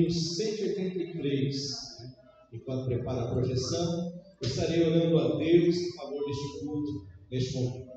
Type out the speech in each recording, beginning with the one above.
número 183. Enquanto prepara a projeção, eu estarei orando a Deus em favor deste culto, neste momento.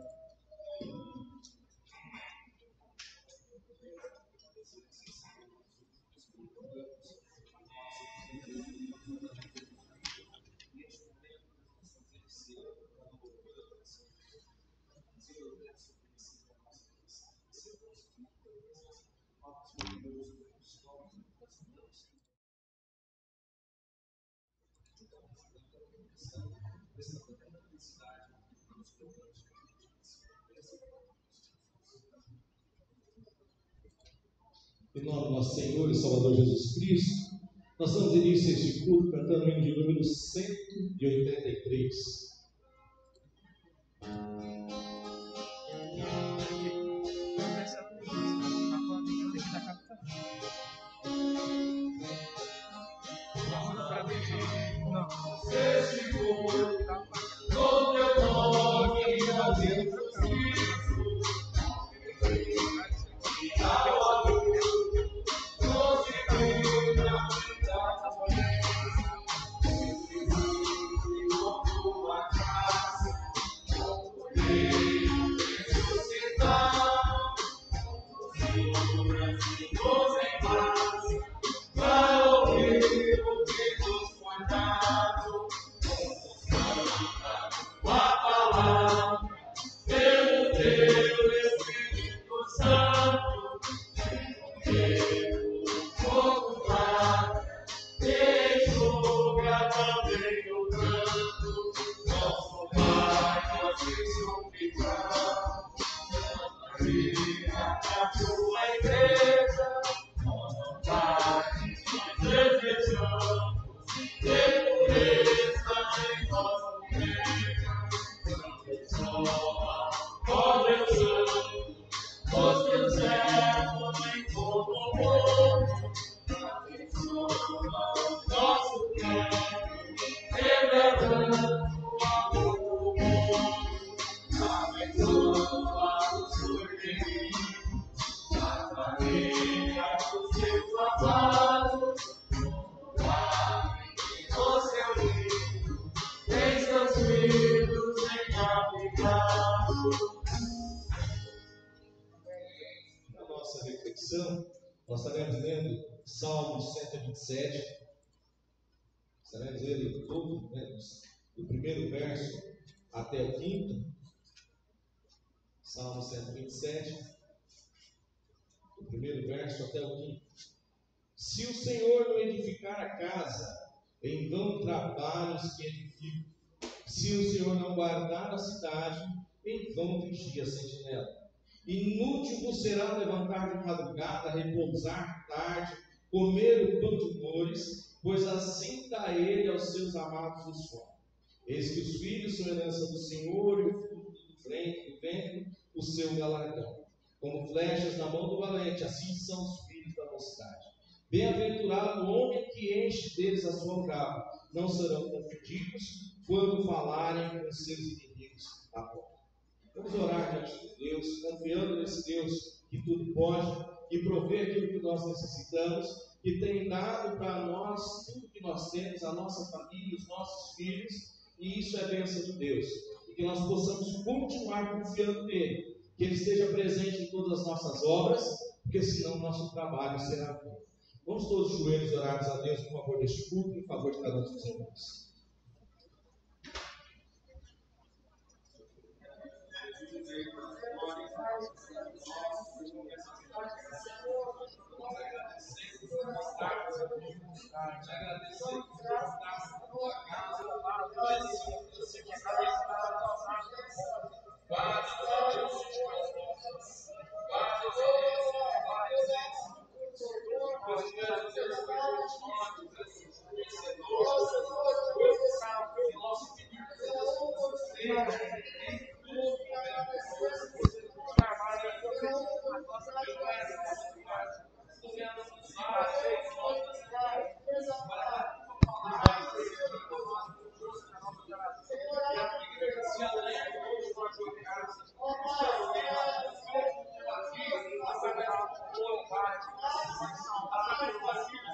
Em nome do nosso Senhor e Salvador Jesus Cristo, nós damos início a este culto cantando o hino de número 183. Nós estaremos lendo Salmo 127, estaremos lendo todo, do primeiro verso até o quinto. Salmo 127, do primeiro verso até o quinto. Se o Senhor não edificar a casa, em vão trabalham os que edificam. Se o Senhor não guardar a cidade, em vão vigia a sentinela. Inútil vos será levantar de madrugada, repousar tarde, comer o pão de dores, pois assim dá ele aos seus amados o sono. Eis que os filhos são herança do Senhor, e o fruto do ventre, o seu galardão. Como flechas na mão do valente, assim são os filhos da mocidade. Bem-aventurado o homem que enche deles a sua boca, não serão confundidos quando falarem com seus inimigos à porta. Vamos orar diante de Deus, confiando nesse Deus que tudo pode e provê aquilo que nós necessitamos, que tem dado para nós tudo que nós temos, a nossa família, os nossos filhos, e isso é bênção de Deus. E que nós possamos continuar confiando nele, que ele esteja presente em todas as nossas obras, porque senão o nosso trabalho será bom. Vamos todos os joelhos orarmos a Deus em favor deste culto e em favor de cada um dos irmãos. Te agradecer por estar na tua casa, você que está na tua casa. Guarde todos os teus filhos, guarde os filhos, pois Deus, Deus,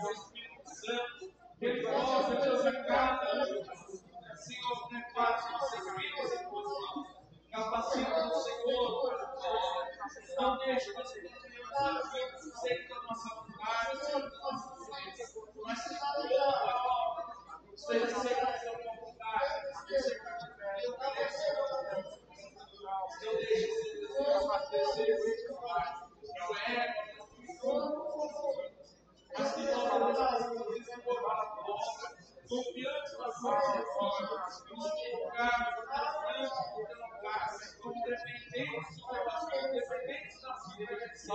nosso Espírito confiantes na sua vitória, glorificados na frente do teu lugar, independentes do teu amor, independentes da fidelidade,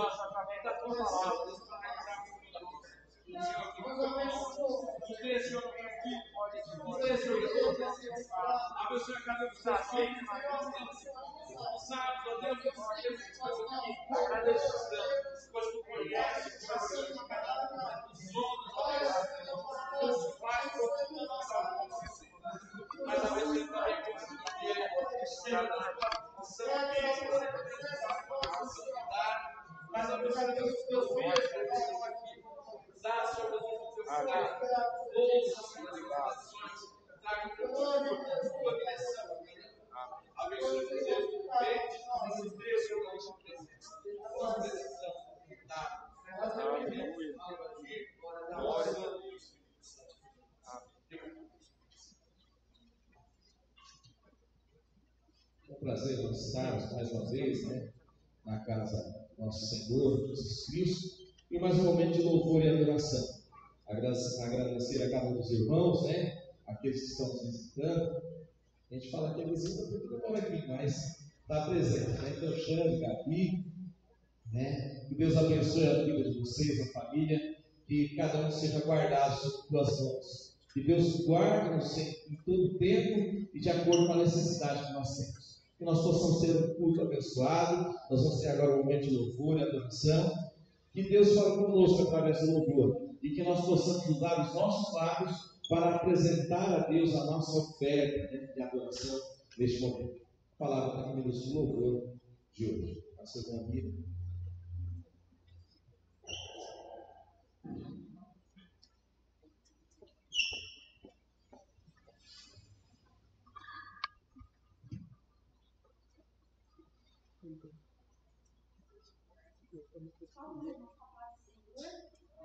da tua palavra, nos deixa eu aqui, nos deixa eu abençoe a cada um dos seus filhos, responsáveis, ó Deus, por aqueles que estão aqui, agradecendo, pois tu conhece o coração de cada um dos homens, ó Deus, dos pais, mas a vez que também conseguir Senhor, nós possamos mas a Deus, os teus filhos que estão aqui, dá sobre os teus filhos, ouça as suas orações, traga o teu tua bênção, abençoe Deus, esse texto da nossa presença, nós precisamos dar, aleluia, glória a Deus. É um prazer nós estarmos mais uma vez, na casa do nosso Senhor Jesus Cristo, e mais um momento de louvor e adoração. Agradecer a cada um dos irmãos, aqueles que estão nos visitando. A gente fala que é visita porque não mora aqui, mas está presente, Então, Xande, Gabi, que Deus abençoe a vida de vocês, a família, que cada um seja guardado sob tuas mãos. Que Deus guarde-nos em todo tempo e de acordo com a necessidade que nós temos. Que nós possamos ter um culto abençoado. Nós vamos ter agora um momento de louvor e adoração. Que Deus fale conosco através do louvor. E que nós possamos usar os nossos lábios para apresentar a Deus a nossa oferta de adoração neste momento. A palavra está comigo do louvor de hoje. A sua vida.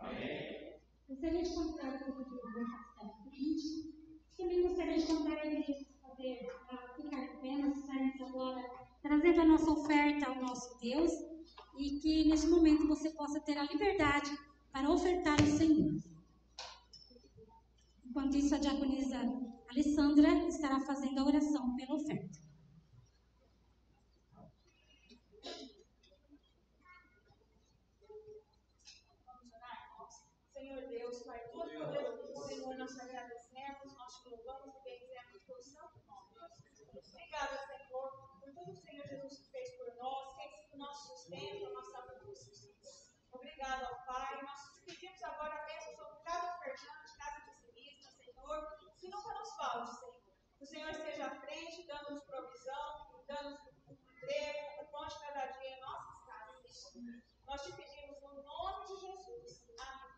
Amém. Gostaria de contar um pouco de louvor para o seguinte. Também gostaria de contar a igreja para ficar de pé, nós estaremos agora trazendo a nossa oferta ao nosso Deus e que nesse momento você possa ter a liberdade para ofertar ao Senhor. Enquanto isso, a diaconisa Alessandra estará fazendo a oração pela oferta. Senhor Deus, Pai Todo-Poderoso, Senhor, nós te agradecemos, nós te louvamos e bendizemos o teu santo nome. Obrigada, Senhor, por tudo que o Senhor Jesus fez por nós, que tem sido o nosso sustento, a nossa busca, Senhor. Obrigada ao Pai, nós te pedimos agora a bênção sobre cada ofertante, cada dizimista, Senhor, que nunca nos falte, Senhor. Que o Senhor esteja à frente, dando-nos provisão, dando-nos emprego, o pão de cada dia em nossas casas, Senhor. Nós te pedimos no nome de Jesus. Amém.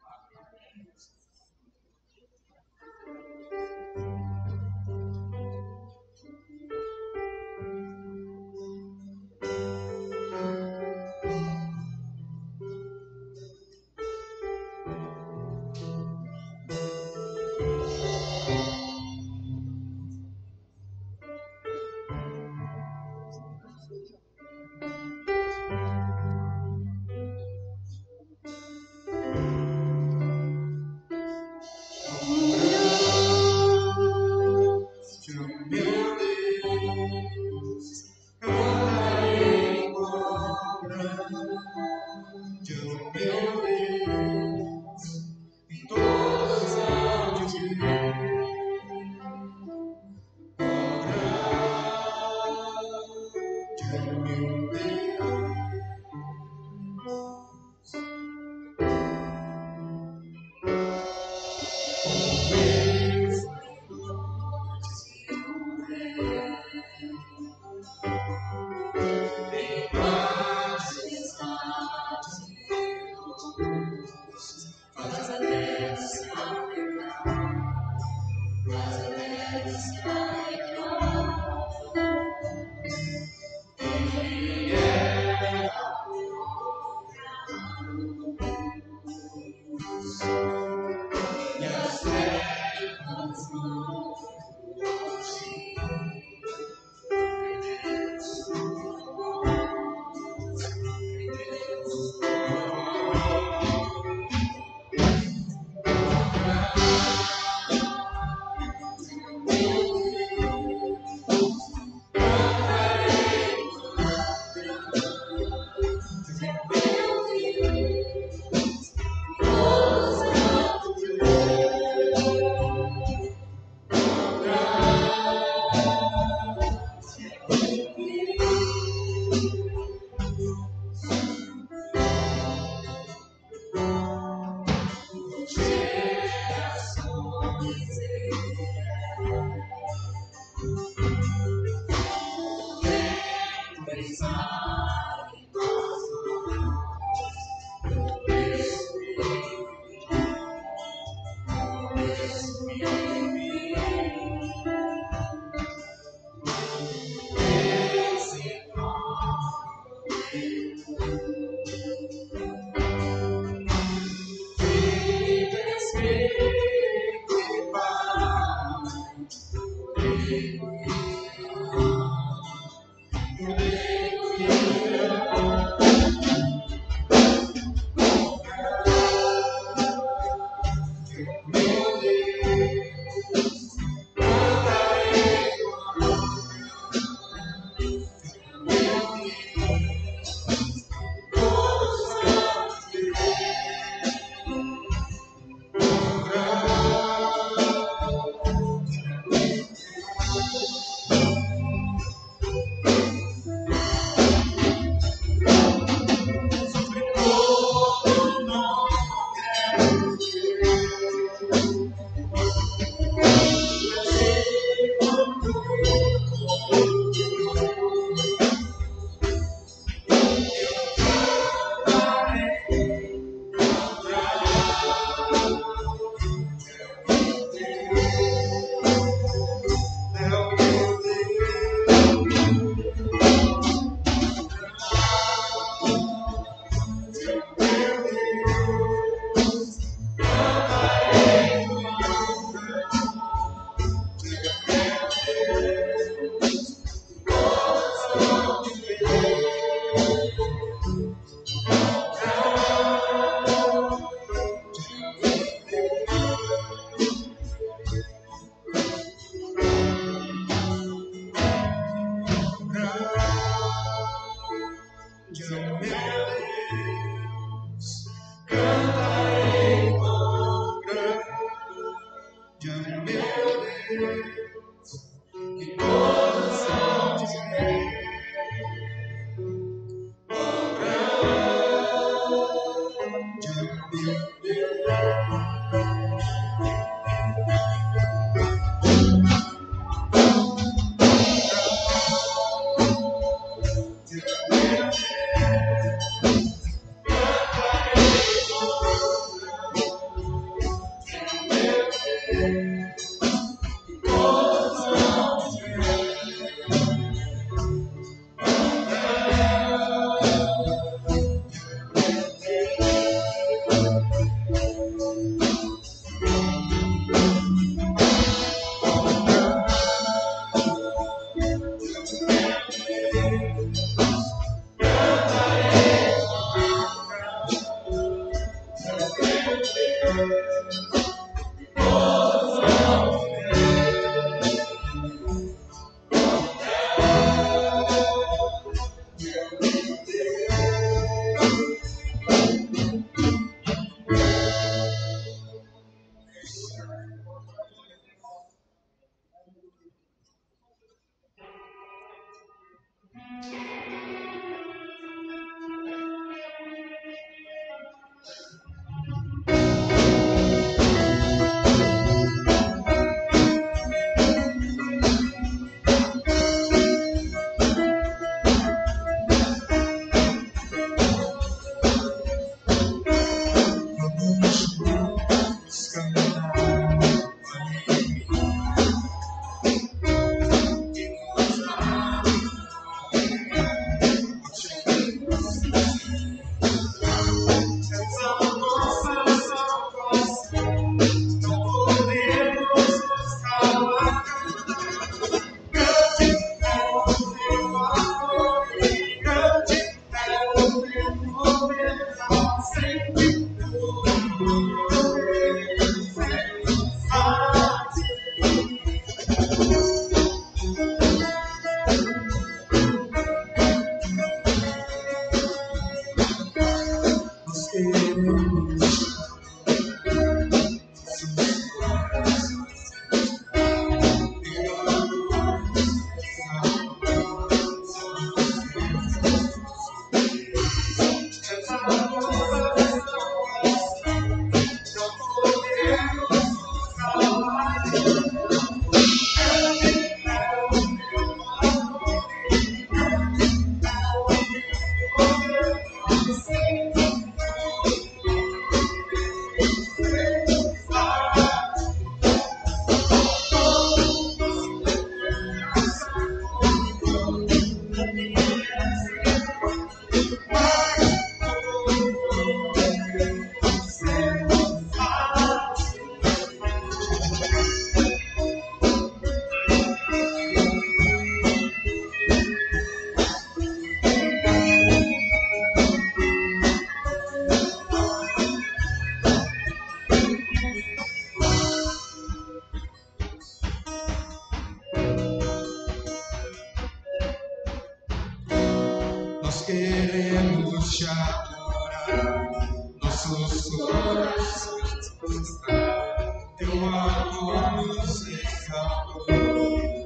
teu amor nos resgatou.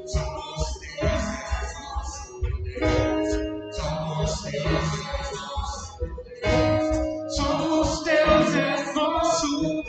Somos deuses, nosso Deus. Somos deuses, nosso Deus. Somos deuses, nosso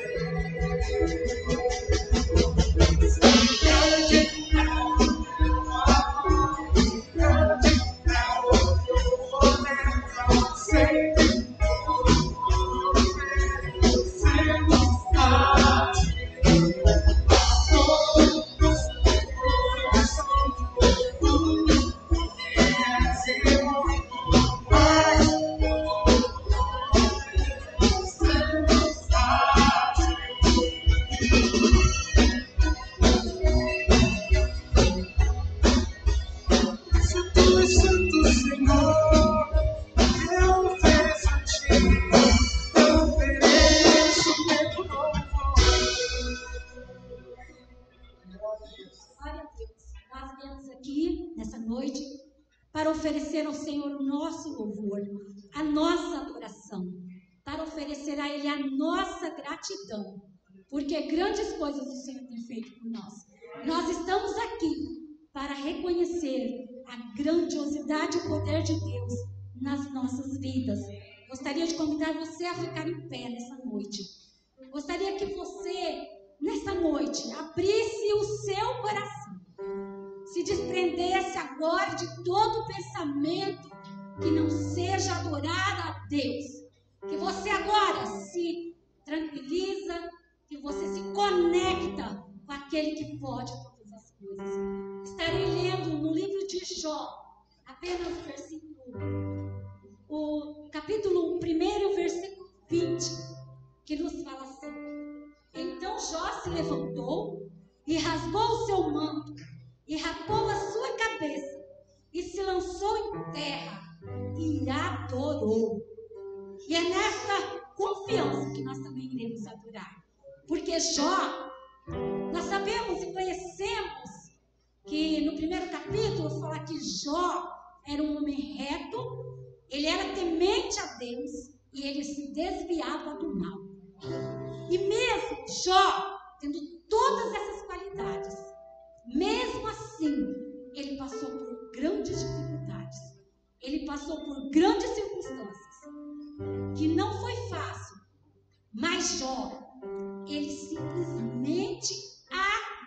para oferecer ao Senhor o nosso louvor, a nossa adoração, para oferecer a Ele a nossa gratidão, porque grandes coisas o Senhor tem feito por nós. Nós estamos aqui para reconhecer a grandiosidade e o poder de Deus nas nossas vidas. Gostaria de convidar você a ficar em pé nessa noite. Gostaria que você, nessa noite, abrisse o seu coração, se desprendesse agora de todo pensamento que não seja adorar a Deus. Que você agora se tranquiliza, que você se conecta com aquele que pode todas as coisas. Estarei lendo no livro de Jó, apenas o capítulo 1, versículo 20, que nos fala assim: Então Jó se levantou e rasgou o seu manto, e rapou a sua cabeça, e se lançou em terra, e adorou. E é nesta confiança que nós também iremos adorar. Porque Jó, nós sabemos e conhecemos que no primeiro capítulo fala que Jó era um homem reto, ele era temente a Deus, e ele se desviava do mal. E mesmo Jó, tendo todas essas qualidades, mesmo assim, ele passou por grandes dificuldades. Ele passou por grandes circunstâncias, que não foi fácil. Mas Jó, ele simplesmente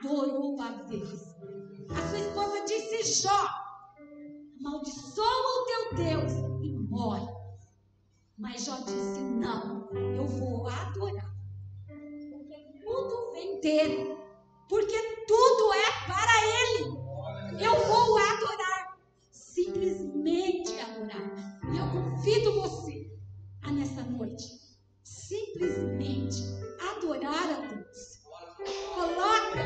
adorou a Deus. A sua esposa disse: Jó, amaldiçoa o teu Deus e morre. Mas Jó disse: não, eu vou adorar. Porque tudo vem dele. Porque tudo é para Ele. Eu vou adorar. Simplesmente adorar. E eu convido você a nessa noite simplesmente adorar a Deus. Coloca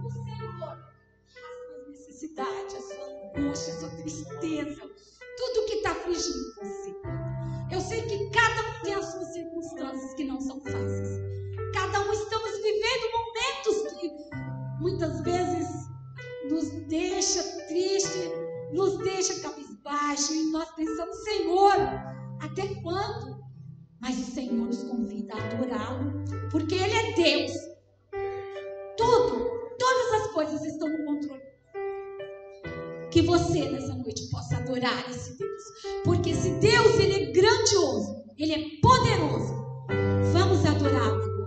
no Senhor as suas necessidades, a sua angústia, a sua tristeza, tudo que está afligindo você. Eu sei que cada um tem as suas circunstâncias que não são fáceis. Cada um estamos vivendo momentos que muitas vezes nos deixa triste, nos deixa cabisbaixo, e nós pensamos: Senhor, até quando? Mas o Senhor nos convida a adorá-lo, porque Ele é Deus. Todas as coisas estão no controle. Que você nessa noite possa adorar esse Deus, porque esse Deus, Ele é grandioso, Ele é poderoso. Vamos adorá-lo agora.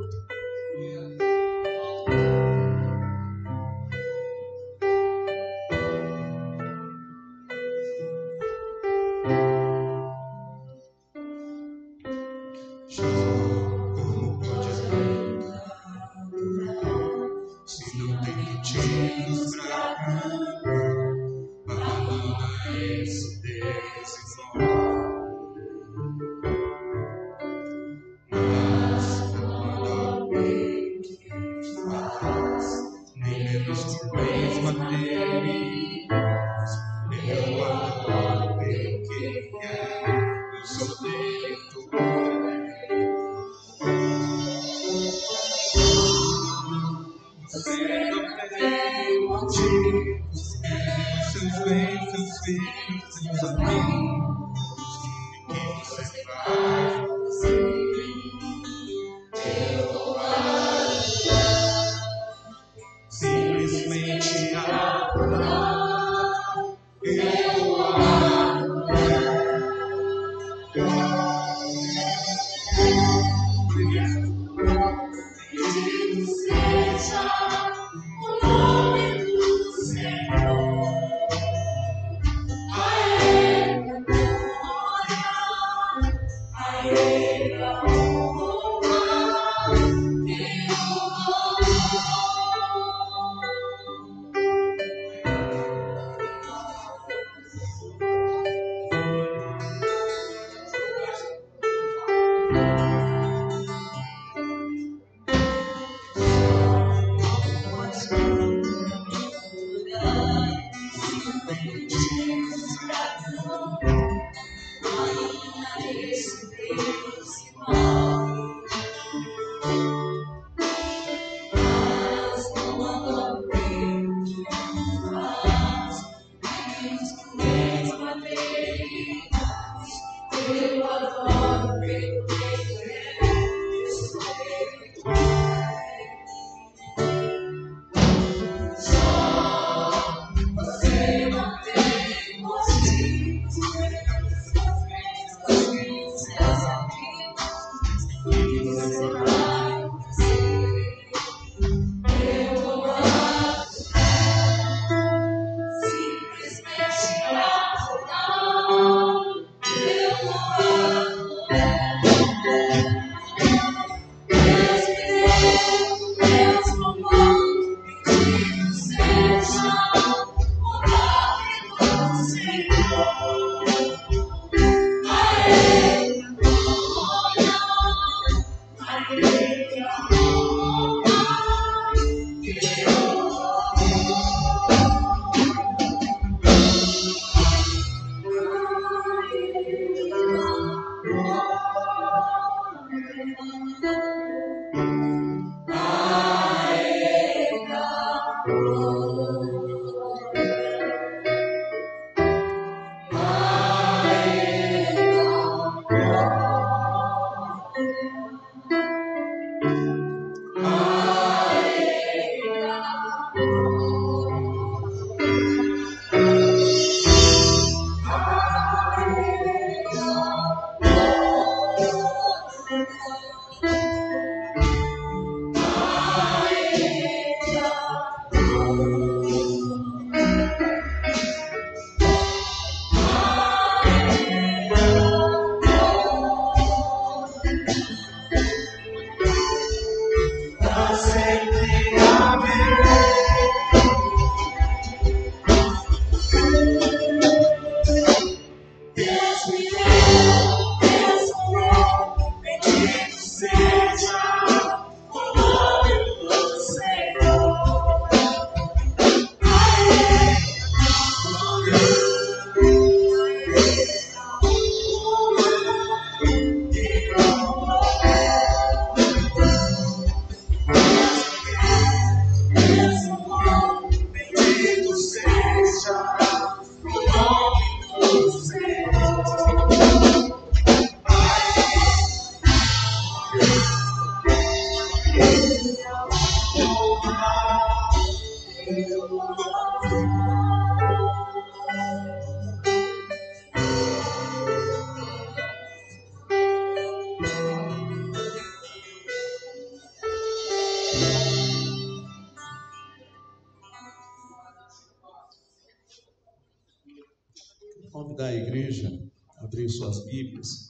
Convidar a igreja a abrir suas Bíblias,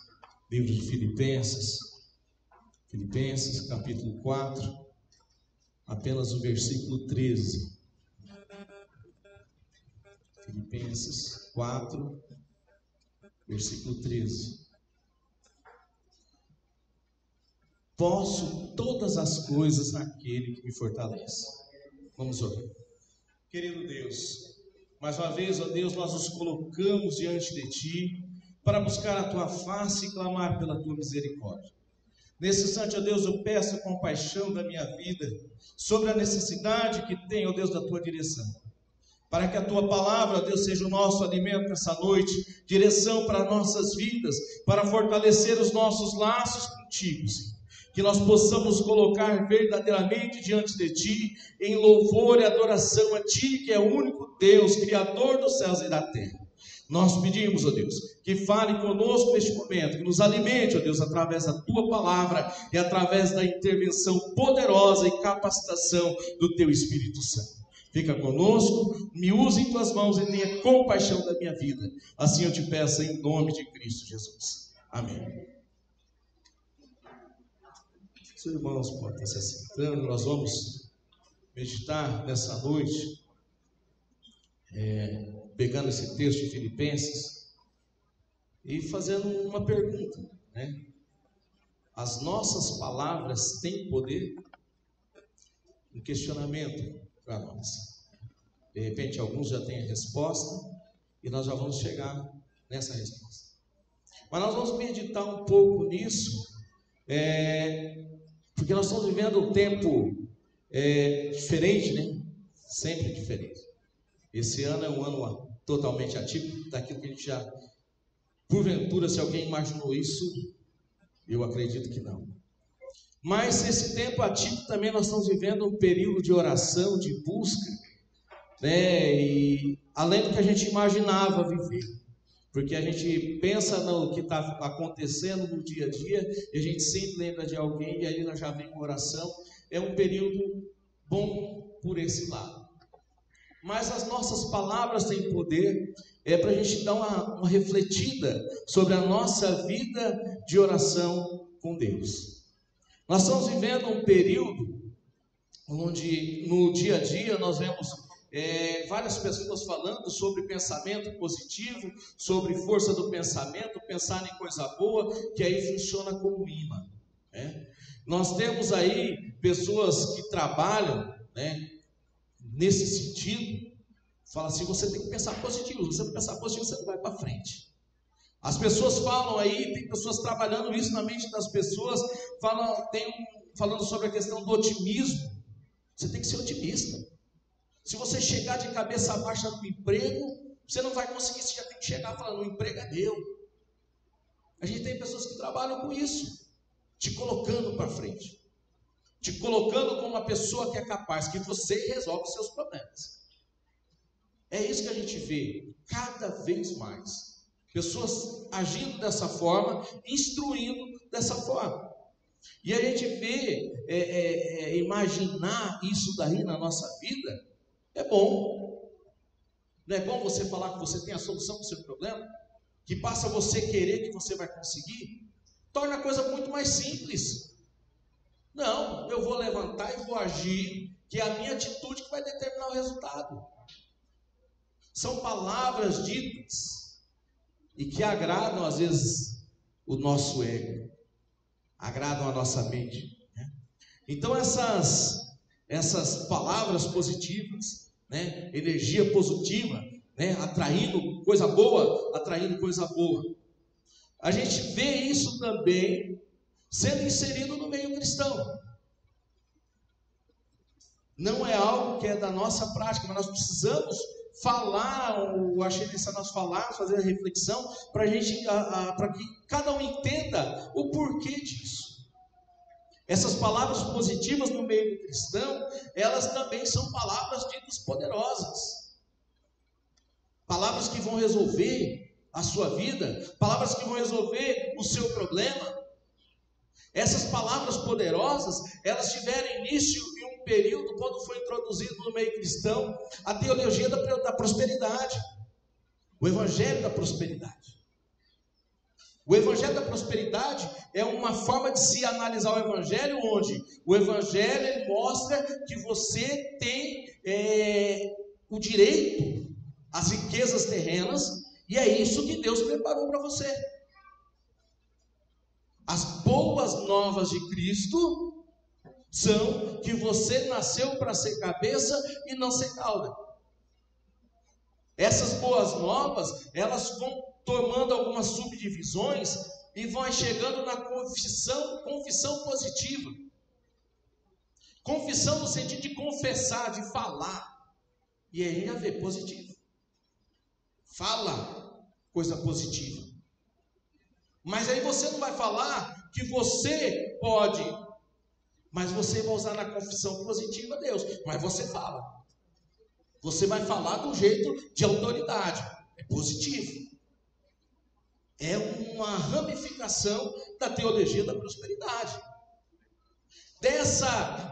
livro de Filipenses, capítulo 4, apenas o versículo 13. Filipenses 4, versículo 13. Posso todas as coisas naquele que me fortalece. Vamos orar. Querido Deus, mais uma vez, ó Deus, nós nos colocamos diante de Ti para buscar a Tua face e clamar pela Tua misericórdia. Nesse instante, ó Deus, eu peço a compaixão da minha vida sobre a necessidade que tem, ó Deus, da Tua direção. Para que a Tua palavra, ó Deus, seja o nosso alimento nessa noite, direção para nossas vidas, para fortalecer os nossos laços contigo, Senhor. Que nós possamos colocar verdadeiramente diante de Ti, em louvor e adoração a Ti, que é o único Deus, Criador dos céus e da terra. Nós pedimos, ó Deus, que fale conosco neste momento, que nos alimente, ó Deus, através da Tua palavra e através da intervenção poderosa e capacitação do Teu Espírito Santo. Fica conosco, me use em Tuas mãos e tenha compaixão da minha vida. Assim eu te peço em nome de Cristo Jesus. Amém. Os irmãos podem estar se sentando, nós vamos meditar nessa noite, pegando esse texto de Filipenses e fazendo uma pergunta, né? As nossas palavras têm poder? Um questionamento para nós. De repente alguns já têm a resposta e nós já vamos chegar nessa resposta. Mas nós vamos meditar um pouco nisso, porque nós estamos vivendo um tempo diferente, né? Sempre diferente. Esse ano é um ano totalmente atípico, daquilo que a gente já, porventura, se alguém imaginou isso, eu acredito que não. Mas esse tempo atípico também nós estamos vivendo um período de oração, de busca, né? E além do que a gente imaginava viver, porque a gente pensa no que está acontecendo no dia a dia, e a gente sempre lembra de alguém, e aí nós já vem uma oração. É um período bom por esse lado. Mas as nossas palavras têm poder, para a gente dar uma refletida sobre a nossa vida de oração com Deus. Nós estamos vivendo um período onde no dia a dia nós vemos várias pessoas falando sobre pensamento positivo, sobre força do pensamento, pensar em coisa boa, que aí funciona como imã, né? Nós temos aí pessoas que trabalham, né, nesse sentido, fala assim: você tem que pensar positivo, se você não pensar positivo, você não vai para frente. As pessoas falam aí, tem pessoas trabalhando isso na mente das pessoas, falando sobre a questão do otimismo. Você tem que ser otimista. Se você chegar de cabeça baixa no emprego, você não vai conseguir, você já tem que chegar falando: o emprego é meu. A gente tem pessoas que trabalham com isso, te colocando para frente, te colocando como uma pessoa que é capaz, que você resolve os seus problemas. É isso que a gente vê cada vez mais. Pessoas agindo dessa forma, instruindo dessa forma. E a gente vê, imaginar isso daí na nossa vida, é bom. Não é bom você falar que você tem a solução para o seu problema? Que passa você querer que você vai conseguir? Torna a coisa muito mais simples. Não, eu vou levantar e vou agir, que é a minha atitude que vai determinar o resultado. São palavras ditas e que agradam às vezes o nosso ego, agradam a nossa mente, né? Então essas palavras positivas, né? Energia positiva, né? Atraindo coisa boa, a gente vê isso também sendo inserido no meio cristão. Não é algo que é da nossa prática, mas nós precisamos falar, eu achei necessário nós falarmos, fazer a reflexão, para que cada um entenda o porquê disso. Essas palavras positivas no meio cristão, elas também são palavras ditas poderosas, palavras que vão resolver a sua vida, palavras que vão resolver o seu problema. Essas palavras poderosas, elas tiveram início em um período quando foi introduzido no meio cristão a teologia da prosperidade, o evangelho da prosperidade. O evangelho da prosperidade é uma forma de se analisar o evangelho, onde o evangelho ele mostra que você tem o direito às riquezas terrenas, e é isso que Deus preparou para você. As boas novas de Cristo são que você nasceu para ser cabeça e não ser cauda. Essas boas novas, elas vão tomando algumas subdivisões e vão chegando na confissão positiva. Confissão no sentido de confessar, de falar. E aí a ver, positivo. Fala coisa positiva. Mas aí você não vai falar que você pode, mas você vai usar na confissão positiva Deus. Mas você fala. Você vai falar do jeito de autoridade. é positivo. É uma ramificação da teologia da prosperidade.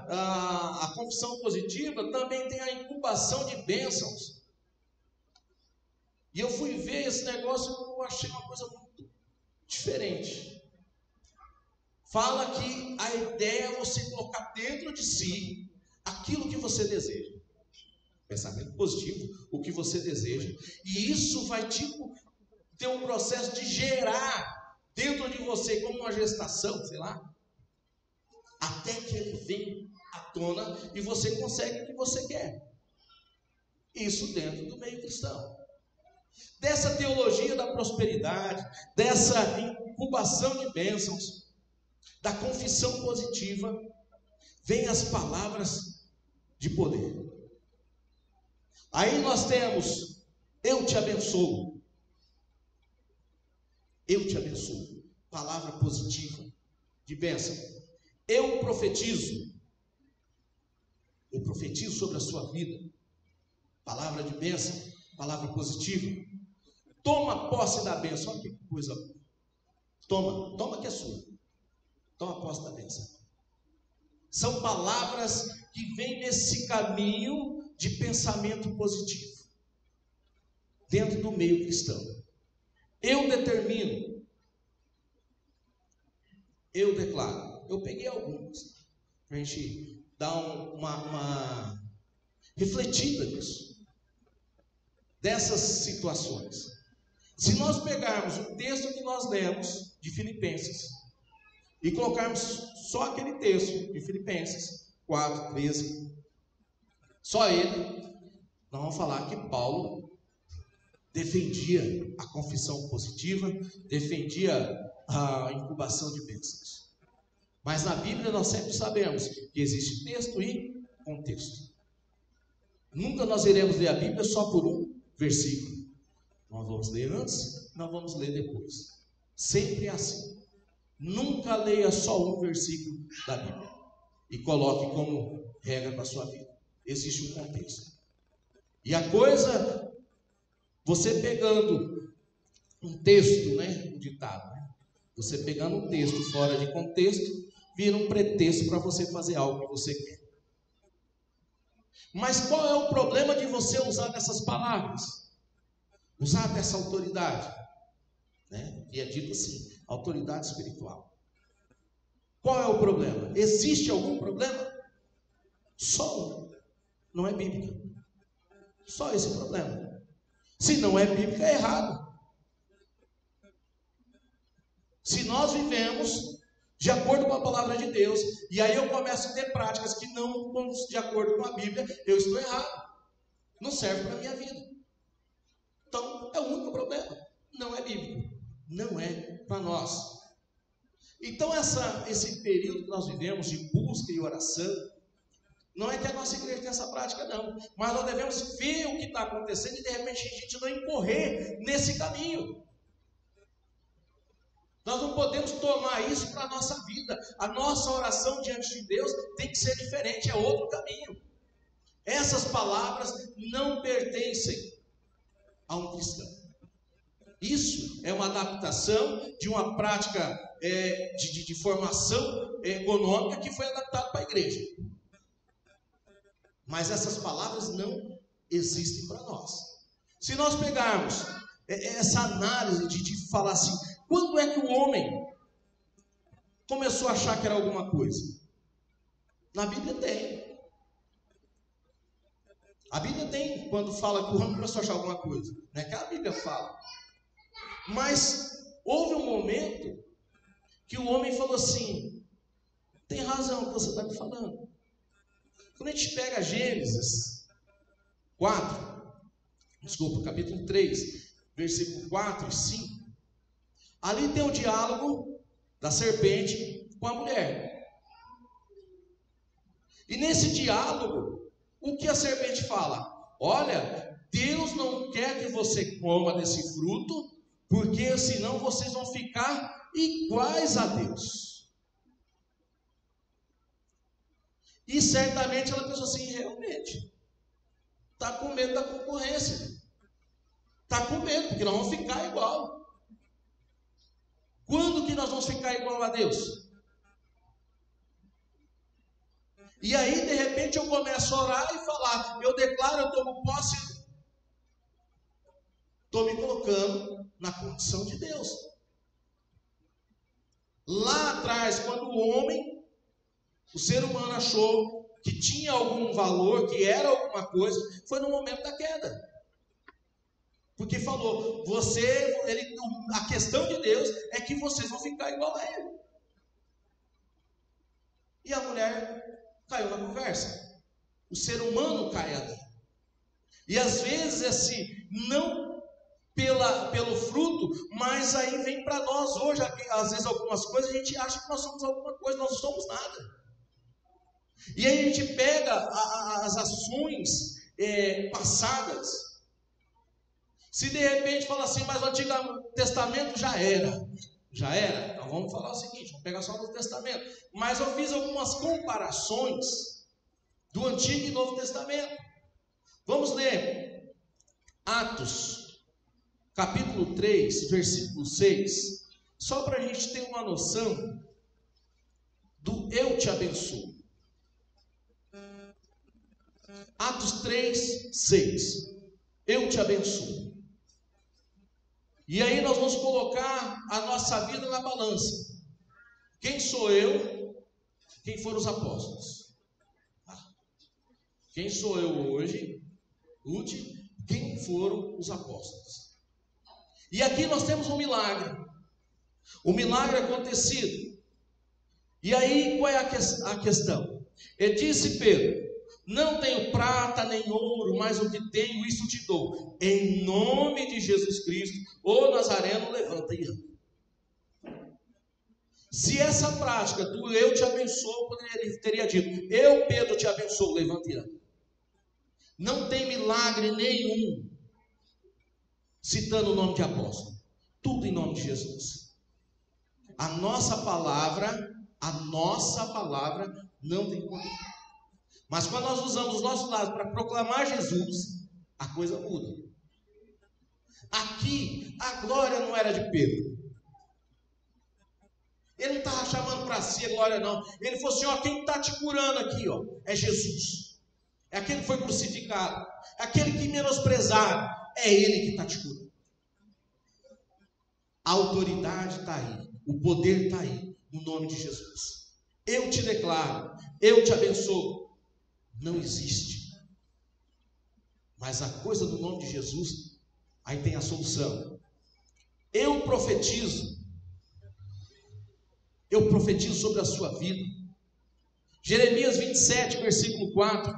A confissão positiva também tem a incubação de bênçãos. E eu fui ver esse negócio e eu achei uma coisa muito diferente. Fala que a ideia é você colocar dentro de si aquilo que você deseja. Pensamento positivo, o que você deseja. E isso vai ter um processo de gerar dentro de você, como uma gestação, sei lá, até que ele vem à tona e você consegue o que você quer. Isso dentro do meio cristão. Dessa teologia da prosperidade, dessa incubação de bênçãos, da confissão positiva, vem as palavras de poder. Aí nós temos: eu te abençoo. Eu te abençoo. Palavra positiva, de bênção. Eu profetizo. Eu profetizo sobre a sua vida. Palavra de bênção, palavra positiva. Toma posse da bênção. Olha que coisa. Toma que é sua. Toma posse da bênção. São palavras que vêm nesse caminho de pensamento positivo dentro do meio cristão. Eu determino, eu declaro. Eu peguei algumas para a gente dar uma refletida nisso, dessas situações. Se nós pegarmos o texto que nós lemos de Filipenses e colocarmos só aquele texto de Filipenses 4:13, só ele, nós vamos falar que Paulo defendia a confissão positiva, defendia a incubação de bênçãos. Mas na Bíblia nós sempre sabemos que existe texto e contexto. Nunca nós iremos ler a Bíblia só por um versículo. Nós vamos ler antes, nós vamos ler depois. Sempre é assim. Nunca leia só um versículo da Bíblia e coloque como regra para a sua vida. Existe um contexto. E a coisa, você pegando um texto, um ditado, você pegando um texto fora de contexto, vira um pretexto para você fazer algo que você quer. Mas qual é o problema de você usar dessas palavras? Usar dessa autoridade, que é dito assim, autoridade espiritual. Qual é o problema? Existe algum problema? Só um. Não é bíblica. Só esse problema. Se não é bíblica, é errado. Se nós vivemos de acordo com a palavra de Deus, e aí eu começo a ter práticas que não vão de acordo com a Bíblia, eu estou errado. Não serve para a minha vida. Então, é o único problema. Não é bíblico. Não é para nós. Então, esse período que nós vivemos de busca e oração, não é que a nossa igreja tem essa prática, não. Mas nós devemos ver o que está acontecendo e, de repente, a gente não incorrer nesse caminho. Nós não podemos tomar isso para a nossa vida. A nossa oração diante de Deus tem que ser diferente, é outro caminho. Essas palavras não pertencem a um cristão. Isso é uma adaptação de uma prática de formação econômica que foi adaptada para a igreja. Mas essas palavras não existem para nós. Se nós pegarmos essa análise de falar assim, quando é que o homem começou a achar que era alguma coisa? Na Bíblia tem. A Bíblia tem quando fala que o homem começou a achar alguma coisa. Não é que a Bíblia fala. Mas houve um momento que o homem falou assim, tem razão o que você está me falando. Quando a gente pega Gênesis capítulo 3, versículo 4 e 5, ali tem o diálogo da serpente com a mulher. E nesse diálogo, o que a serpente fala? Olha, Deus não quer que você coma desse fruto, porque senão vocês vão ficar iguais a Deus. E certamente ela pensou assim, realmente, está com medo da concorrência. está com medo, porque nós vamos ficar igual. Quando que nós vamos ficar igual a Deus? E aí, de repente, eu começo a orar e falar, eu declaro, eu tomo posse, estou me colocando na condição de Deus. Lá atrás, quando o ser humano achou que tinha algum valor, que era alguma coisa, foi no momento da queda. Porque falou, a questão de Deus é que vocês vão ficar igual a ele. E a mulher caiu na conversa. O ser humano cai ali. E às vezes não pelo fruto, mas aí vem para nós hoje, às vezes algumas coisas, a gente acha que nós somos alguma coisa, nós não somos nada. E aí a gente pega as ações passadas. Se de repente fala assim, mas o Antigo Testamento já era. Então vamos falar o seguinte, vamos pegar só o Novo Testamento. Mas eu fiz algumas comparações do Antigo e Novo Testamento. Vamos ler Atos, capítulo 3, versículo 6, só para a gente ter uma noção do eu te abençoo. Atos 3, 6. Eu te abençoo. E aí nós vamos colocar a nossa vida na balança. Quem sou eu? Quem foram os apóstolos? Quem sou eu hoje? Quem foram os apóstolos? E aqui nós temos um milagre. O milagre acontecido. E aí qual é a questão? Ele disse Pedro, não tenho prata nem ouro, mas o que tenho, isso te dou. Em nome de Jesus Cristo, ô Nazareno, levanta e anda. Se essa prática do eu te abençoo, ele teria dito, eu, Pedro, te abençoo, levanta e anda. Não tem milagre nenhum citando o nome de apóstolo. Tudo em nome de Jesus. A nossa palavra não tem poder. Mas quando nós usamos os nossos lados para proclamar Jesus, a coisa muda. Aqui, a glória não era de Pedro. Ele não estava chamando para si a glória, não. Ele falou assim, ó, quem está te curando aqui, ó, é Jesus. É aquele que foi crucificado. É aquele que menosprezaram. É ele que está te curando. A autoridade está aí. O poder está aí. No nome de Jesus. Eu te declaro. Eu te abençoo. Não existe. Mas a coisa do nome de Jesus, aí tem a solução. Eu profetizo sobre a sua vida. Jeremias 27, versículo 4.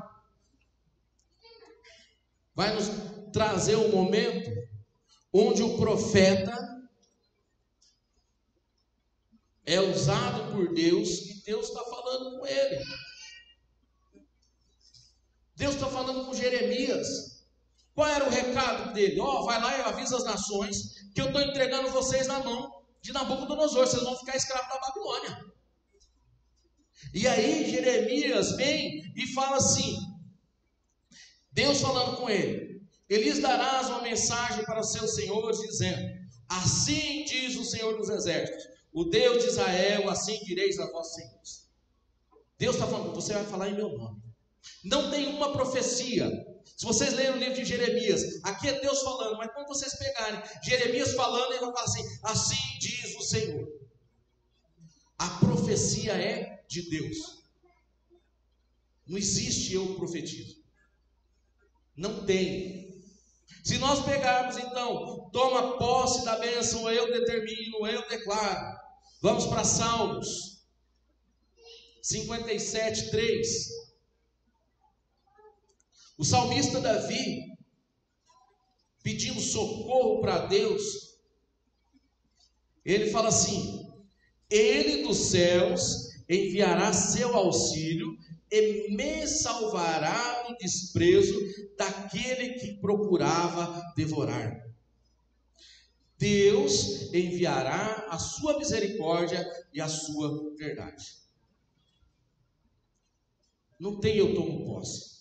Vai nos trazer um momento onde o profeta é usado por Deus e Deus está falando com ele. Deus está falando com Jeremias. Qual era o recado dele? Vai lá e avisa as nações que eu estou entregando vocês na mão de Nabucodonosor. Vocês vão ficar escravos da Babilônia. E aí Jeremias vem e fala assim, Deus falando com ele, ele lhes darás uma mensagem para seus senhores, dizendo, assim diz o Senhor dos Exércitos, o Deus de Israel, assim direis a vós senhores. Deus está falando, você vai falar em meu nome. Não tem uma profecia. Se vocês lerem o livro de Jeremias, aqui é Deus falando, mas quando vocês pegarem Jeremias falando, ele vai falar assim diz o Senhor. A profecia é de Deus. Não existe eu profetizo. Não tem. Se nós pegarmos então, toma posse da bênção, eu determino, eu declaro. Vamos para Salmos 57, 3. O salmista Davi, pedindo socorro para Deus, ele fala assim, ele dos céus enviará seu auxílio e me salvará do desprezo daquele que procurava devorar. Deus enviará a sua misericórdia e a sua verdade. Não tem eu tomo posse.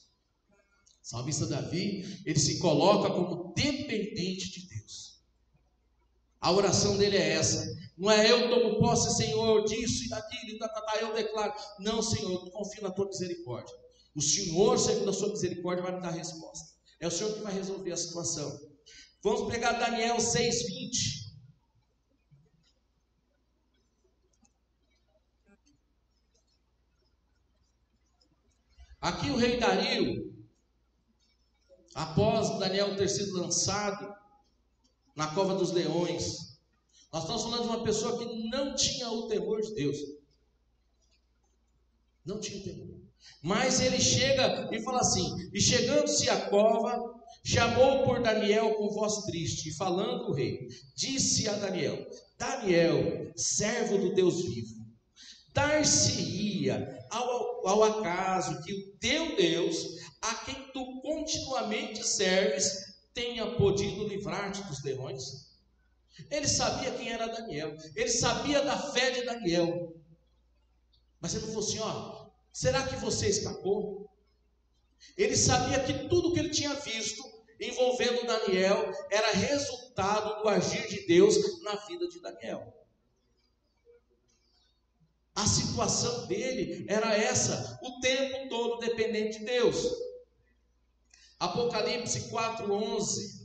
O salmista Davi, ele se coloca como dependente de Deus. A oração dele é essa. Não é eu tomo posse, Senhor, disso e daquilo, eu declaro. Não, Senhor, eu confio na tua misericórdia. O Senhor, segundo a sua misericórdia, vai me dar a resposta. É o Senhor que vai resolver a situação. Vamos pegar Daniel 6:20. Aqui o rei Dario, após Daniel ter sido lançado na cova dos leões, nós estamos falando de uma pessoa que não tinha o temor de Deus. Não tinha temor. Mas ele chega e fala assim: e chegando-se à cova, chamou por Daniel com voz triste, e falando o rei, disse a Daniel: Daniel, servo do Deus vivo, dar-se-ia ao acaso que o teu Deus, a quem tu continuamente serves, tenha podido livrar-te dos leões? Ele sabia quem era Daniel, ele sabia da fé de Daniel, mas ele falou assim: ó, será que você escapou? Ele sabia que tudo que ele tinha visto envolvendo Daniel era resultado do agir de Deus na vida de Daniel. A situação dele era essa, o tempo todo dependente de Deus. Apocalipse 4:11.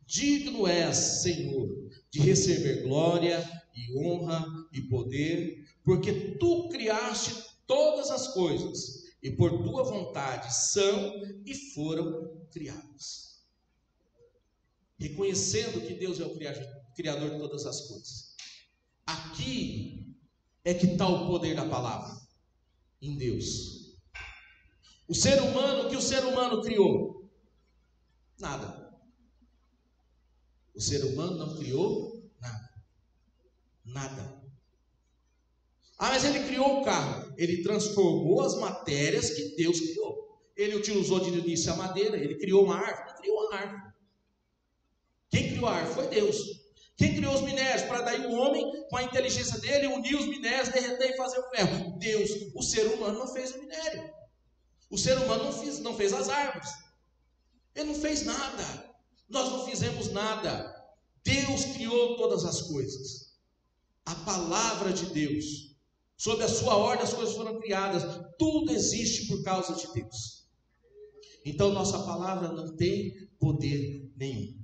Digno és, Senhor, de receber glória e honra e poder, porque tu criaste todas as coisas, e por tua vontade são e foram criadas. Reconhecendo que Deus é o Criador de todas as coisas. Aqui é que está o poder da palavra, em Deus. O ser humano, o que o ser humano criou? Nada. O ser humano não criou nada. Nada. Ah, mas ele criou o carro. Ele transformou as matérias que Deus criou. Ele utilizou de início a madeira. Ele criou uma árvore. Não criou uma árvore. Quem criou a árvore foi Deus. Quem criou os minérios? Para daí o homem, com a inteligência dele, unir os minérios, derreter e fazer o ferro. Deus. O ser humano não fez o minério. O ser humano não fez as árvores. Ele não fez nada. Nós não fizemos nada. Deus criou todas as coisas. A palavra de Deus, sob a sua ordem as coisas foram criadas. Tudo existe por causa de Deus. Então nossa palavra não tem poder nenhum.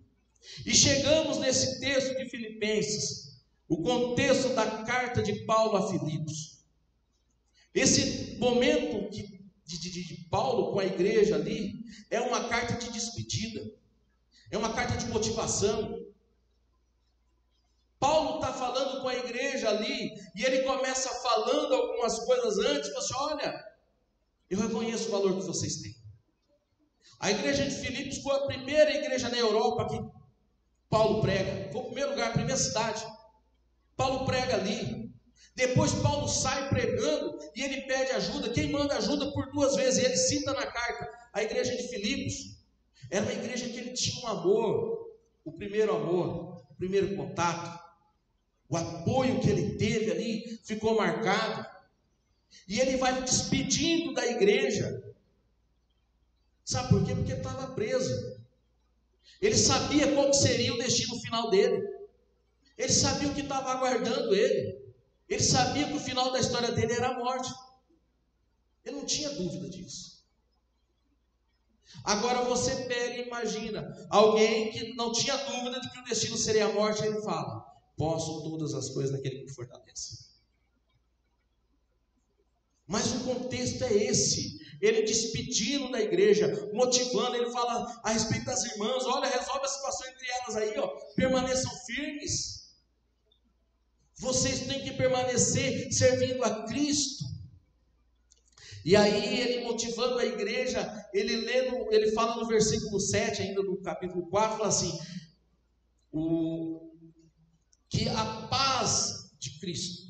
E chegamos nesse texto de Filipenses, o contexto da carta de Paulo a Filipos. Esse momento de Paulo com a igreja ali é uma carta de despedida. É uma carta de motivação. Paulo está falando com a igreja ali, e ele começa falando algumas coisas antes, fala assim: olha, eu reconheço o valor que vocês têm. A igreja de Filipos foi a primeira igreja na Europa que Paulo prega. Foi o primeiro lugar, a primeira cidade. Paulo prega ali. Depois Paulo sai pregando, e ele pede ajuda. Quem manda ajuda por 2 vezes, ele cita na carta a igreja de Filipos. Era uma igreja que ele tinha um amor, o primeiro contato, o apoio que ele teve ali ficou marcado. E ele vai despedindo da igreja. Sabe por quê? Porque ele estava preso. Ele sabia qual seria o destino final dele. Ele sabia o que estava aguardando ele. Ele sabia que o final da história dele era a morte. Ele não tinha dúvida disso. Agora você pega e imagina alguém que não tinha dúvida de que o destino seria a morte, ele fala: posso todas as coisas naquele que me fortalece. Mas o contexto é esse. Ele despedindo da igreja, motivando, ele fala a respeito das irmãs: olha, resolve a situação entre elas aí, ó, permaneçam firmes. Vocês têm que permanecer servindo a Cristo. E aí ele motivando a igreja, ele fala no versículo 7 ainda do capítulo 4, fala assim: que a paz de Cristo,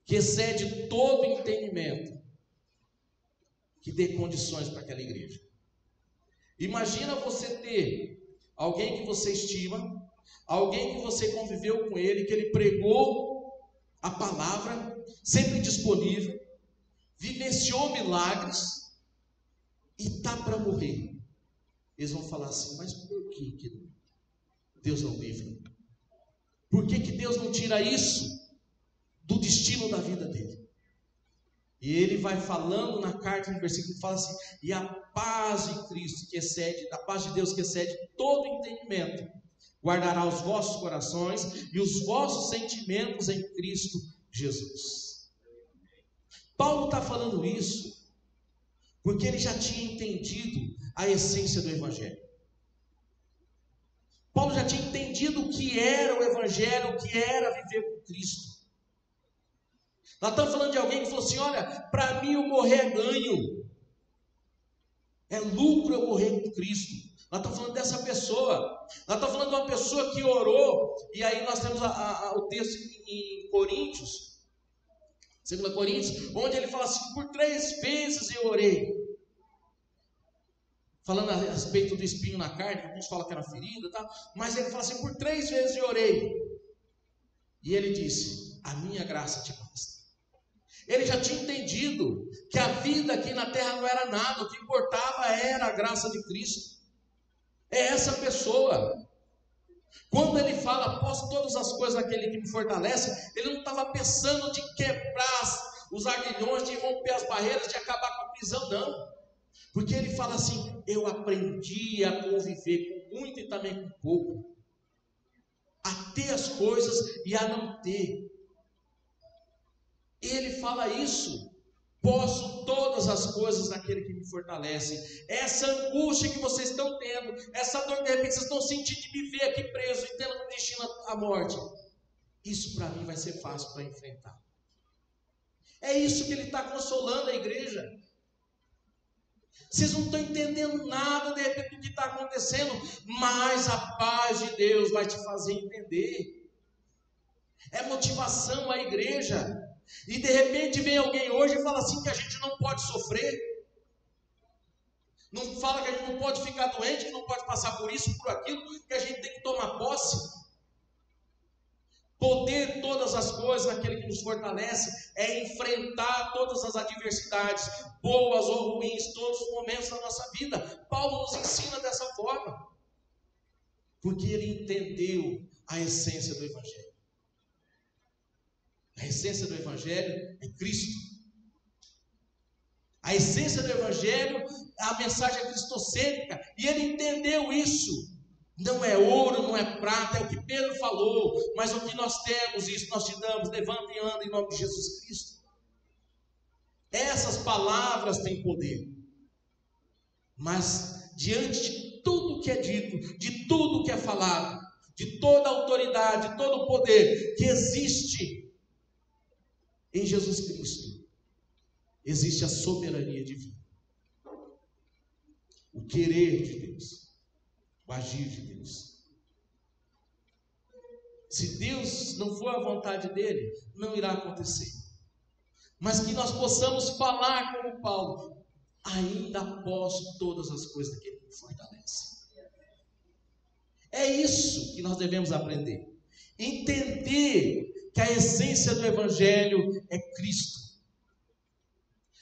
que excede todo entendimento, que dê condições para aquela igreja. Imagina você ter alguém que você estima, Alguém que você conviveu com ele, que ele pregou a palavra, sempre disponível, vivenciou milagres e está para morrer. Eles vão falar assim: mas por que Deus não livra? Por que Deus não tira isso do destino da vida dele? E ele vai falando na carta, no versículo, fala assim: e a paz de Cristo, a paz de Deus que excede todo entendimento, guardará os vossos corações e os vossos sentimentos em Cristo Jesus. Paulo está falando isso porque ele já tinha entendido a essência do Evangelho. Paulo já tinha entendido o que era o Evangelho, o que era viver com Cristo. Nós estamos falando de alguém que falou assim: olha, para mim o morrer é ganho, é lucro eu morrer com Cristo. Nós estamos falando dessa pessoa. Nós estamos falando de uma pessoa que orou. E aí nós temos o texto em Coríntios, 2 Coríntios, onde ele fala assim: por 3 vezes eu orei. Falando a respeito do espinho na carne, alguns falam que era ferida, tá? Mas ele fala assim: por 3 vezes eu orei. E ele disse: a minha graça te basta. Ele já tinha entendido que a vida aqui na terra não era nada, o que importava era a graça de Cristo. É essa pessoa. Quando ele fala: posso todas as coisas naquele que me fortalece, ele não estava pensando de quebrar os aguilhões, de romper as barreiras, de acabar com a prisão, não. Porque ele fala assim: eu aprendi a conviver com muito e também com pouco, a ter as coisas e a não ter. Ele fala isso: posso todas as coisas naquele que me fortalece. Essa angústia que vocês estão tendo, essa dor que de repente vocês estão sentindo de me ver aqui preso e tendo como destino a morte, isso para mim vai ser fácil para enfrentar. É isso que ele está consolando a igreja. Vocês não estão entendendo nada de repente do que está acontecendo, mas a paz de Deus vai te fazer entender. É motivação à igreja. E de repente vem alguém hoje e fala assim que a gente não pode sofrer, não fala que a gente não pode ficar doente, que não pode passar por isso, por aquilo, que a gente tem que tomar posse. Poder todas as coisas naquele que nos fortalece é enfrentar todas as adversidades, boas ou ruins, todos os momentos da nossa vida. Paulo nos ensina dessa forma, porque ele entendeu a essência do Evangelho. A essência do Evangelho é Cristo. A essência do Evangelho é a mensagem cristocêntrica. E ele entendeu isso. Não é ouro, não é prata, é o que Pedro falou. Mas o que nós temos, isso nós te damos. Levanta e anda em nome de Jesus Cristo. Essas palavras têm poder. Mas diante de tudo que é dito, de tudo que é falado, de toda a autoridade, de todo o poder que existe em Jesus Cristo, existe a soberania divina, o querer de Deus, o agir de Deus. Se Deus não for a vontade dele, não irá acontecer. Mas que nós possamos falar como Paulo: ainda posso todas as coisas daquele que me fortalece. É isso que nós devemos aprender. Entender que a essência do Evangelho é Cristo.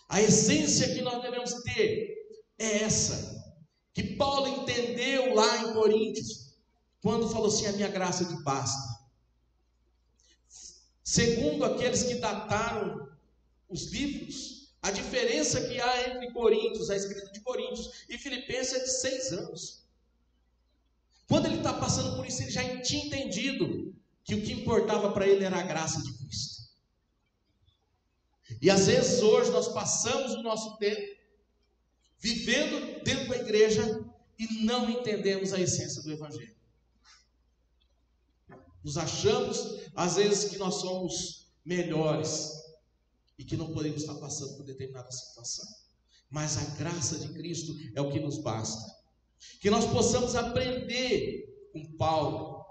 A essência que nós devemos ter é essa, que Paulo entendeu lá em Coríntios, quando falou assim: a minha graça te basta. Segundo aqueles que dataram os livros, a diferença que há entre Coríntios, a escrita de Coríntios e Filipenses é de 6 anos. Quando ele está passando por isso, ele já tinha entendido que o que importava para ele era a graça de Cristo. E às vezes hoje nós passamos o nosso tempo vivendo dentro da igreja e não entendemos a essência do Evangelho. Nos achamos às vezes que nós somos melhores e que não podemos estar passando por determinada situação. Mas a graça de Cristo é o que nos basta. Que nós possamos aprender com Paulo,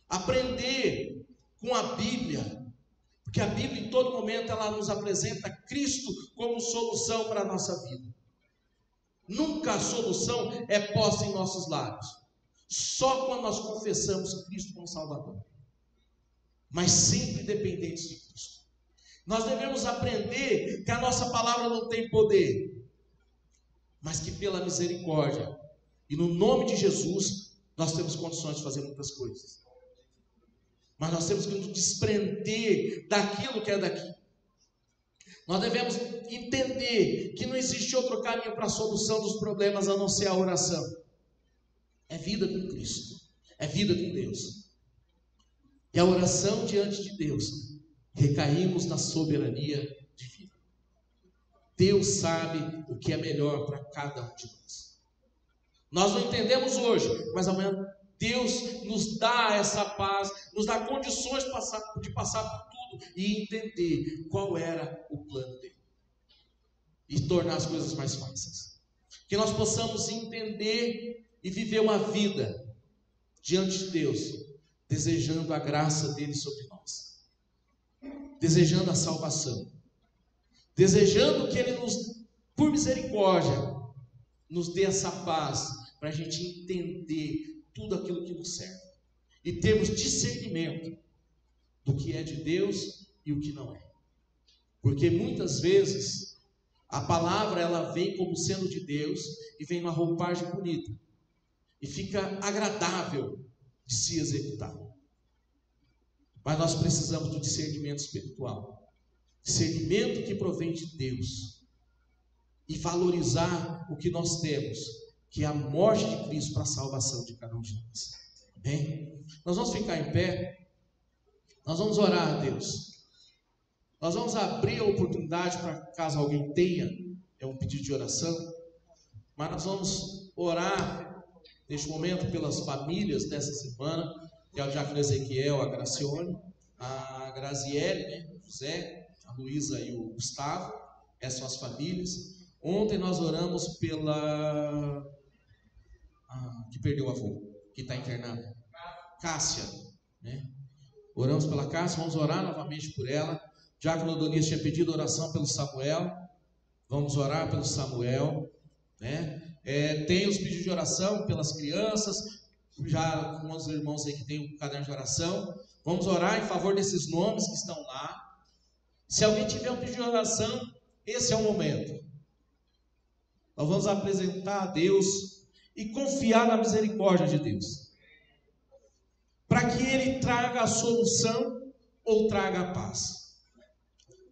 aprender com a Bíblia, porque a Bíblia em todo momento ela nos apresenta Cristo como solução para a nossa vida. Nunca a solução é posta em nossos lábios. só quando nós confessamos Cristo como Salvador, mas sempre dependentes de Cristo. Nós devemos aprender que a nossa palavra não tem poder, mas que pela misericórdia e no nome de Jesus nós temos condições de fazer muitas coisas. Mas nós temos que nos desprender daquilo que é daqui. Nós devemos entender que não existe outro caminho para a solução dos problemas a não ser a oração. É vida com Cristo, é vida com Deus. E a oração diante de Deus, recaímos na soberania divina. Deus sabe o que é melhor para cada um de nós. Nós não entendemos hoje, mas amanhã Deus nos dá essa paz, nos dá condições de passar por tudo e entender qual era o plano dele. E tornar as coisas mais fáceis. Que nós possamos entender e viver uma vida diante de Deus, desejando a graça dele sobre nós, desejando a salvação, desejando que ele nos, por misericórdia, nos dê essa paz, para a gente entender tudo aquilo que nos serve, e termos discernimento do que é de Deus e o que não é, porque muitas vezes a palavra ela vem como sendo de Deus, e vem uma roupagem bonita, e fica agradável de se executar, mas nós precisamos do discernimento espiritual, discernimento que provém de Deus, e valorizar o que nós temos, que é a morte de Cristo para a salvação de cada um de nós. Amém? Nós vamos ficar em pé, nós vamos orar a Deus, nós vamos abrir a oportunidade para caso alguém tenha um pedido de oração, mas nós vamos orar neste momento pelas famílias dessa semana, que é o diácono Ezequiel, a Gracione, a Graziele, né, o José, a Luísa e o Gustavo, essas são as famílias. Ontem nós oramos pela que perdeu o avô, que está internada, Cássia, né? Oramos pela Cássia, vamos orar novamente por ela. Diácono Donias tinha pedido oração pelo Samuel, vamos orar pelo Samuel, né? Tem os pedidos de oração pelas crianças, já com os irmãos aí que tem um caderno de oração, vamos orar em favor desses nomes que estão lá. Se alguém tiver um pedido de oração, esse é o momento. Nós vamos apresentar a Deus e confiar na misericórdia de Deus, para que Ele traga a solução ou traga a paz,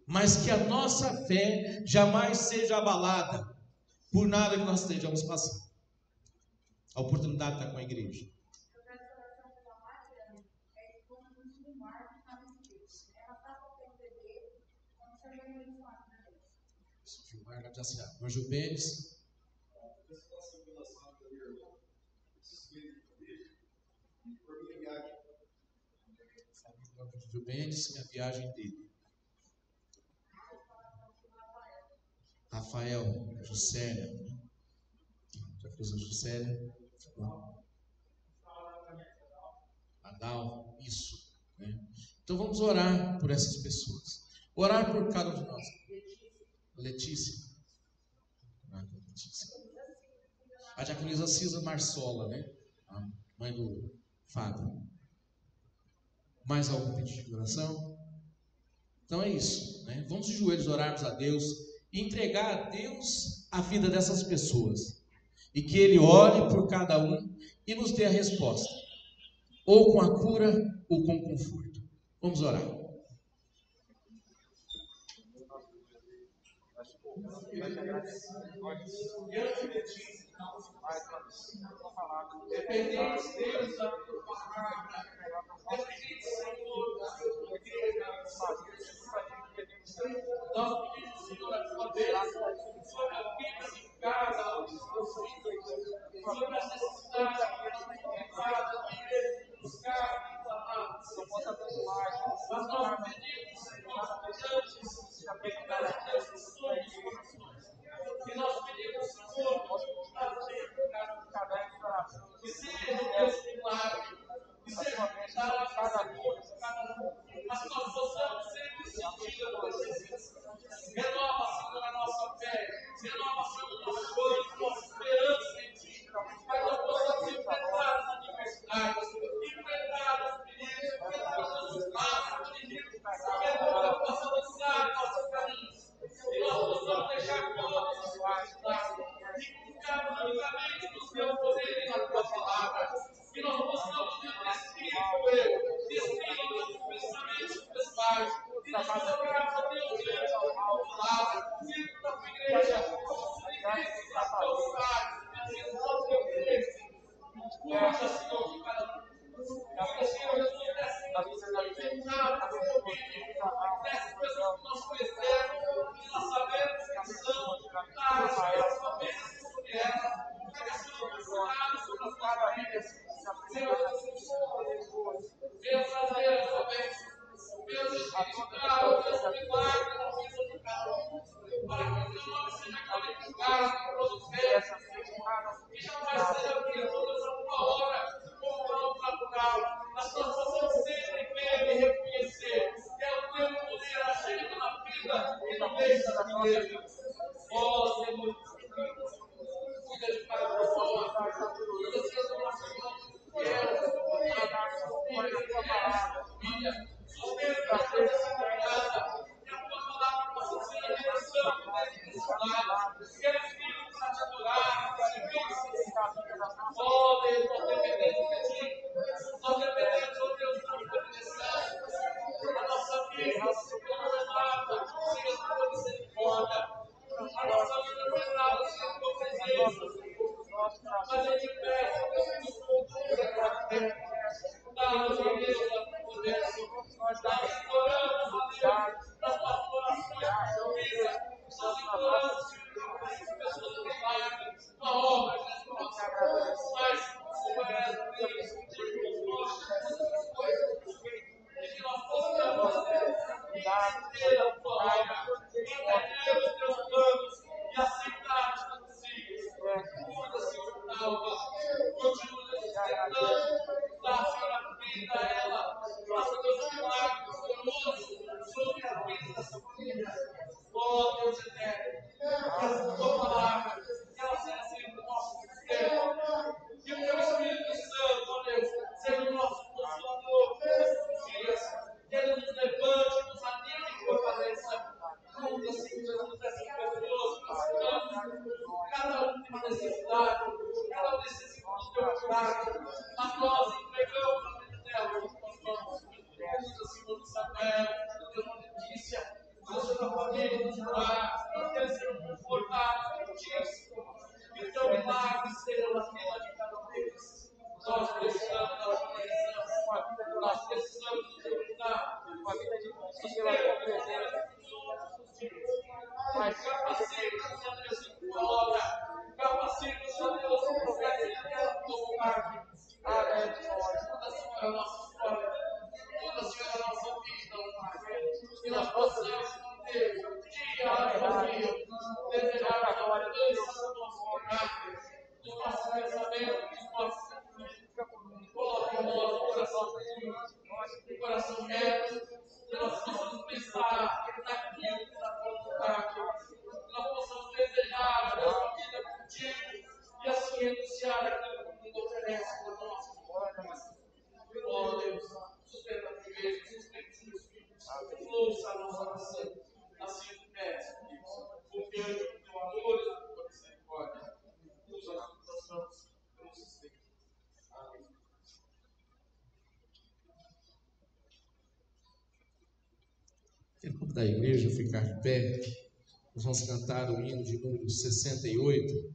mas que a nossa fé jamais seja abalada por nada que nós estejamos passando. A oportunidade está com a igreja. Gilmar Benes. Gil Benes e a viagem dele. Rafael, Juscelia, já fez a Juscelia, Adal, isso, né? Então vamos orar por essas pessoas, orar por cada um de nós. Letícia, a diaconisa Cisa Marsola, né? A mãe do Fábio. Mais algum pedido de oração? Então é isso, né? Vamos de joelhos orarmos a Deus e entregar a Deus a vida dessas pessoas, e que Ele olhe por cada um e nos dê a resposta, ou com a cura ou com conforto. Vamos orar. Dependemos Deus da tua palavra, dependemos Senhor da tua igreja, nós pedimos Senhor a tua bênção sobre a vida de cada um dos teus filhos, sobre as necessidades que cada igreja buscar, nós nós pedimos Senhor diante da verdade desses sonhos, e nós pedimos Senhor que seja Deus milagre, que seja cada mas que nós possamos sempre sentir a tua presença. Renova, Senhor, a nossa fé, renova, Senhor, o nosso sonho, a nossa esperança em ti, para que nós possamos enfrentar as Tempo da igreja ficar de pé. Nós vamos cantar o hino de número 68.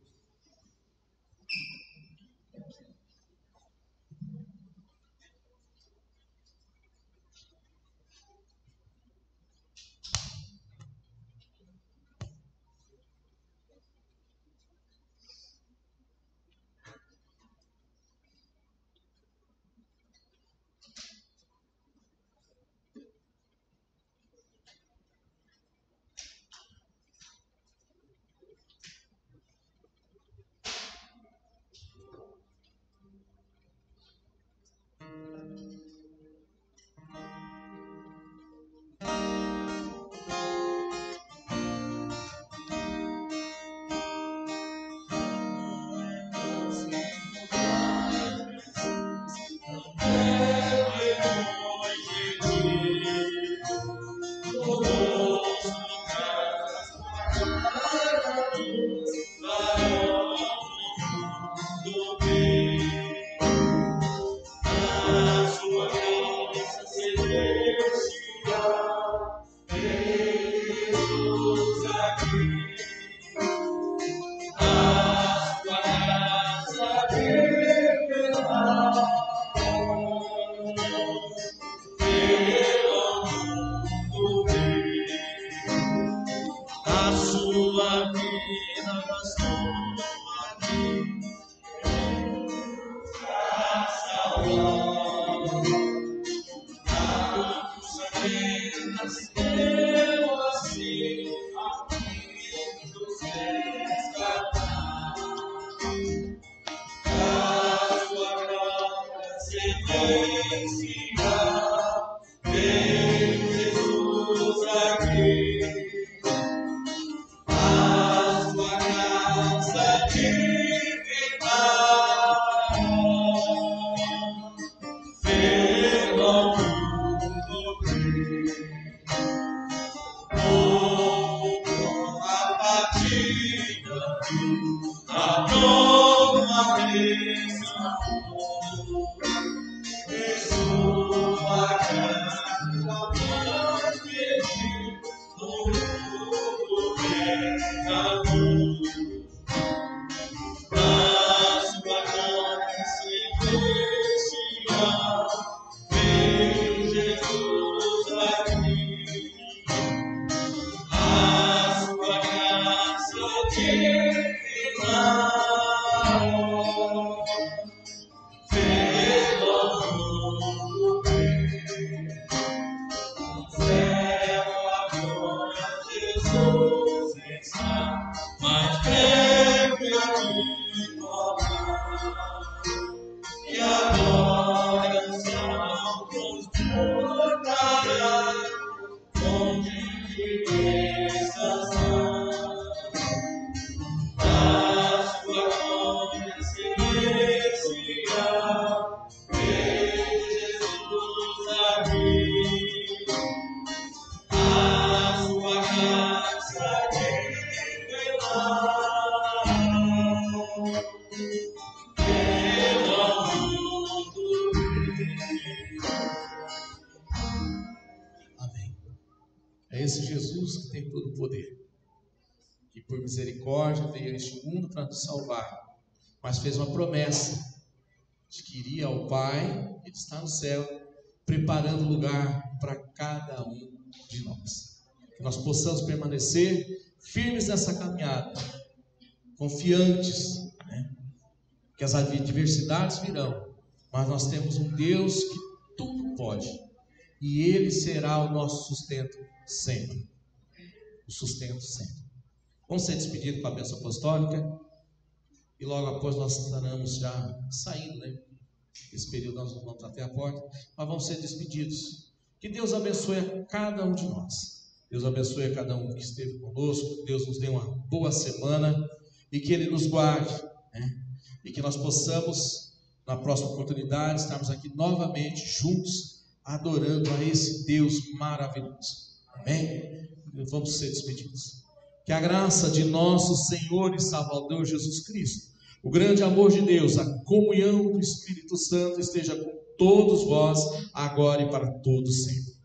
mas mesmo assim, aqui nos resgatar. A sua glória silenciar, vem Jesus aqui. A sua graça divina pelo mundo com a batida a nova bênção. Jesus, a graça nós pedimos, o mundo vem a luz. A sua glória celestial, vem Jesus aqui. A sua graça divina pelo mundo vem. Céu agora Jesus está mais breve aqui voltar. E agora oração transportará onde descansar. A sua glória celestial, vem Jesus aqui. A sua graça divina pelo mundo vem. Amém. É esse Jesus que tem todo o poder, que por misericórdia veio a este mundo para nos salvar, mas fez uma promessa de que iria ao Pai, Ele está no céu, preparando lugar para cada um de nós. Que nós possamos permanecer firmes nessa caminhada, confiantes, né? Que as adversidades virão, mas nós temos um Deus que tudo pode, e Ele será o nosso sustento sempre. O sustento sempre. Vamos ser despedidos com a bênção apostólica, e logo após nós estaremos já saindo, né? Esse período nós não vamos até a porta, mas vamos ser despedidos. Que Deus abençoe a cada um de nós. Deus abençoe a cada um que esteve conosco. Deus nos dê uma boa semana e que Ele nos guarde, né? E que nós possamos, na próxima oportunidade, estarmos aqui novamente juntos, adorando a esse Deus maravilhoso. Amém? Vamos ser despedidos. Que a graça de nosso Senhor e Salvador Jesus Cristo, o grande amor de Deus, a comunhão do Espírito Santo esteja com todos vós, agora e para todos sempre.